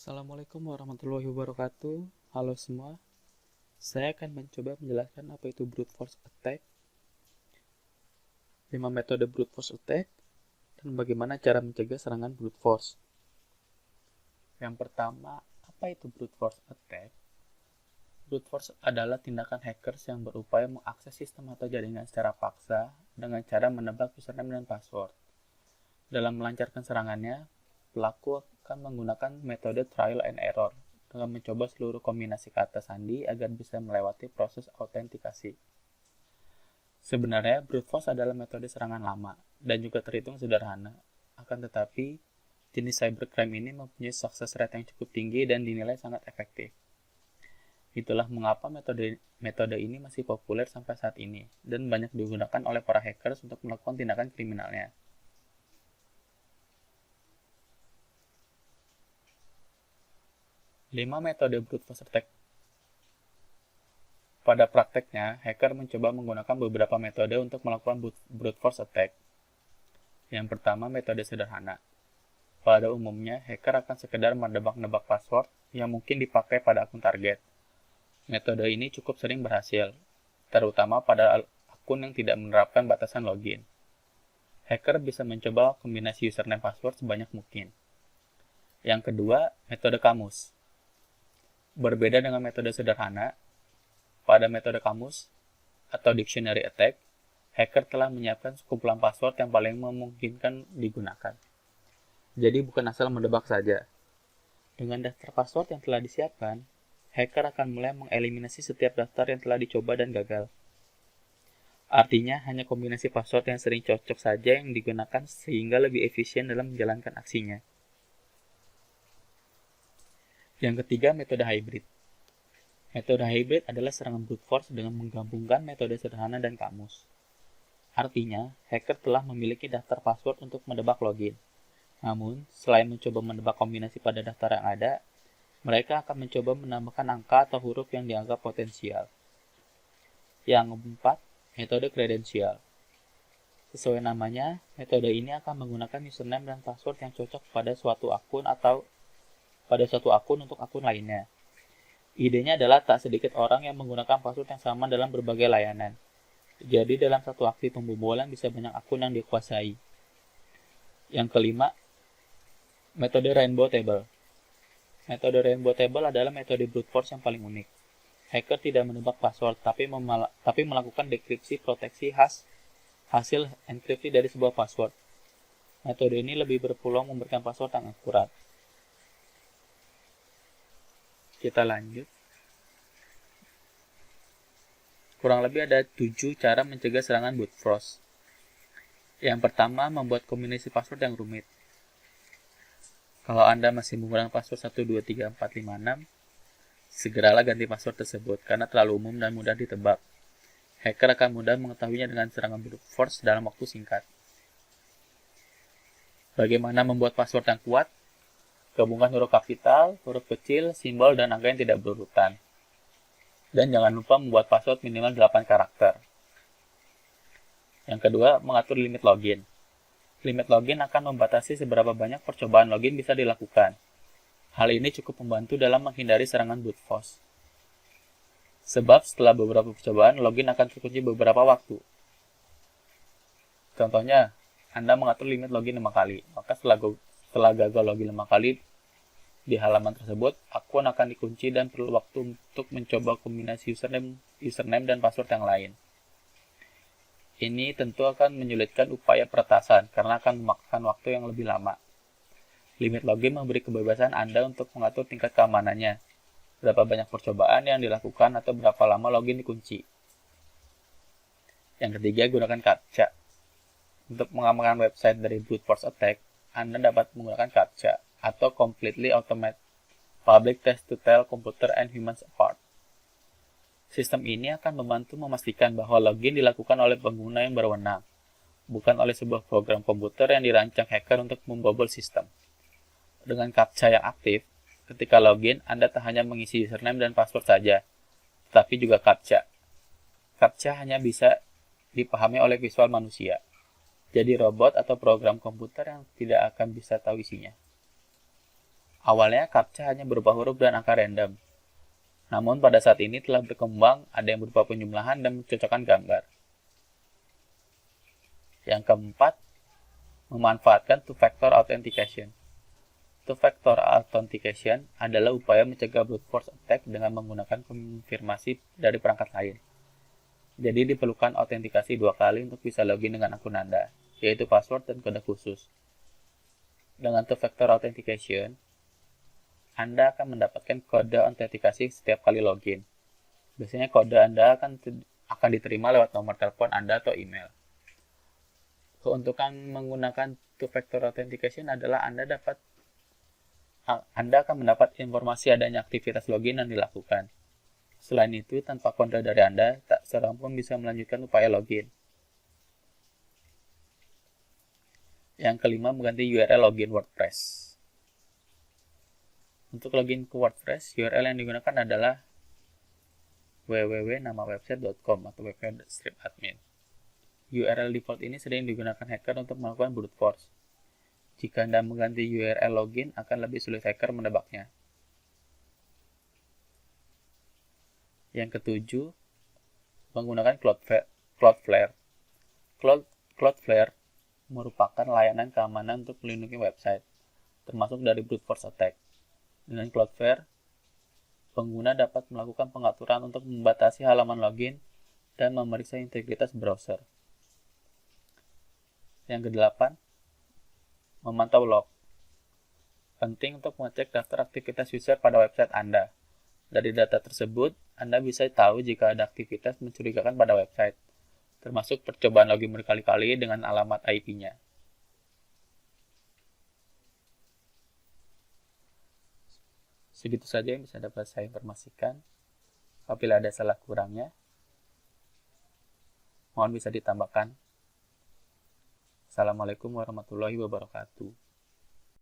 Assalamualaikum warahmatullahi wabarakatuh. Halo semua. Saya akan mencoba menjelaskan apa itu brute force attack, 5 metode brute force attack, dan bagaimana cara mencegah serangan brute force. Yang pertama, apa itu brute force attack? Brute force adalah tindakan hackers yang berupaya mengakses sistem atau jaringan secara paksa dengan cara menebak username dan password. Dalam melancarkan serangannya, pelaku akan menggunakan metode trial and error dengan mencoba seluruh kombinasi kata sandi agar bisa melewati proses autentikasi. Sebenarnya, brute force adalah metode serangan lama dan juga terhitung sederhana. Akan tetapi, jenis cybercrime ini mempunyai success rate yang cukup tinggi dan dinilai sangat efektif. Itulah mengapa metode ini masih populer sampai saat ini dan banyak digunakan oleh para hackers untuk melakukan tindakan kriminalnya. Lima metode brute force attack. Pada prakteknya, hacker mencoba menggunakan beberapa metode untuk melakukan brute force attack. Yang pertama, metode sederhana. Pada umumnya, hacker akan sekedar menebak-nebak password yang mungkin dipakai pada akun target. Metode ini cukup sering berhasil, terutama pada akun yang tidak menerapkan batasan login. Hacker bisa mencoba kombinasi username password sebanyak mungkin. Yang kedua, metode kamus. Berbeda dengan metode sederhana, pada metode kamus atau dictionary attack, hacker telah menyiapkan sekumpulan password yang paling memungkinkan digunakan. Jadi bukan asal menebak saja. Dengan daftar password yang telah disiapkan, hacker akan mulai mengeliminasi setiap daftar yang telah dicoba dan gagal. Artinya, hanya kombinasi password yang sering cocok saja yang digunakan sehingga lebih efisien dalam menjalankan aksinya. Yang ketiga, metode hybrid. Metode hybrid adalah serangan brute force dengan menggabungkan metode sederhana dan kamus. Artinya, hacker telah memiliki daftar password untuk menebak login. Namun, selain mencoba menebak kombinasi pada daftar yang ada, mereka akan mencoba menambahkan angka atau huruf yang dianggap potensial. Yang keempat, metode kredensial. Sesuai namanya, metode ini akan menggunakan username dan password yang cocok pada suatu akun atau pada suatu akun untuk akun lainnya. Idenya adalah tak sedikit orang yang menggunakan password yang sama dalam berbagai layanan. Jadi dalam satu aksi pembobolan bisa banyak akun yang dikuasai. Yang kelima, metode rainbow table. Metode rainbow table adalah metode brute force yang paling unik. Hacker tidak menebak password, tapi melakukan dekripsi proteksi hasil enkripsi dari sebuah password. Metode ini lebih berpeluang memberikan password yang akurat. Kita lanjut. Kurang lebih ada 7 cara mencegah serangan brute force. Yang pertama, membuat kombinasi password yang rumit. Kalau Anda masih menggunakan password 123456, segeralah ganti password tersebut karena terlalu umum dan mudah ditebak. Hacker akan mudah mengetahuinya dengan serangan brute force dalam waktu singkat. Bagaimana membuat password yang kuat? Gabungkan huruf kapital, huruf kecil, simbol, dan angka yang tidak berurutan. Dan jangan lupa membuat password minimal 8 karakter. Yang kedua, mengatur limit login. Limit login akan membatasi seberapa banyak percobaan login bisa dilakukan. Hal ini cukup membantu dalam menghindari serangan brute force. Sebab setelah beberapa percobaan, login akan terkunci beberapa waktu. Contohnya, Anda mengatur limit login 5 kali, maka setelah gagal login 5 kali di halaman tersebut, akun akan dikunci dan perlu waktu untuk mencoba kombinasi username dan password yang lain. Ini tentu akan menyulitkan upaya peretasan karena akan memakan waktu yang lebih lama. Limit login memberi kebebasan Anda untuk mengatur tingkat keamanannya, berapa banyak percobaan yang dilakukan atau berapa lama login dikunci. Yang ketiga, gunakan CAPTCHA. Untuk mengamankan website dari brute force attack, Anda dapat menggunakan CAPTCHA atau Completely Automated Public Test to Tell Computer and Humans Apart. Sistem ini akan membantu memastikan bahwa login dilakukan oleh pengguna yang berwenang, bukan oleh sebuah program komputer yang dirancang hacker untuk membobol sistem. Dengan CAPTCHA yang aktif, ketika login, Anda tak hanya mengisi username dan password saja, tetapi juga CAPTCHA. CAPTCHA hanya bisa dipahami oleh visual manusia. Jadi robot atau program komputer yang tidak akan bisa tahu isinya. Awalnya CAPTCHA hanya berupa huruf dan angka random. Namun pada saat ini telah berkembang ada yang berupa penjumlahan dan mencocokkan gambar. Yang keempat, memanfaatkan two-factor authentication. Two-factor authentication adalah upaya mencegah brute force attack dengan menggunakan konfirmasi dari perangkat lain. Jadi diperlukan autentikasi 2 kali untuk bisa login dengan akun Anda, yaitu password dan kode khusus. Dengan two-factor authentication, Anda akan mendapatkan kode autentikasi setiap kali login. Biasanya kode Anda akan diterima lewat nomor telepon Anda atau email. Keuntungan menggunakan two-factor authentication adalah Anda akan mendapat informasi adanya aktivitas login yang dilakukan. Selain itu, tanpa kode dari Anda, tak seorang pun bisa melanjutkan upaya login. Yang kelima, mengganti URL login WordPress. Untuk login ke WordPress, URL yang digunakan adalah www.namawebsite.com atau website-admin. URL default ini sering digunakan hacker untuk melakukan brute force. Jika Anda mengganti URL login, akan lebih sulit hacker menebaknya. Yang ketujuh, menggunakan Cloudflare. Cloudflare merupakan layanan keamanan untuk melindungi website, termasuk dari brute force attack. Dengan Cloudflare, pengguna dapat melakukan pengaturan untuk membatasi halaman login dan memeriksa integritas browser. Yang kedelapan, memantau log. Penting untuk mengecek daftar aktivitas user pada website Anda. Dari data tersebut, Anda bisa tahu jika ada aktivitas mencurigakan pada website, termasuk percobaan login berkali-kali dengan alamat IP-nya. Segitu saja yang bisa dapat saya informasikan. Apabila ada salah kurangnya, mohon bisa ditambahkan. Assalamualaikum warahmatullahi wabarakatuh.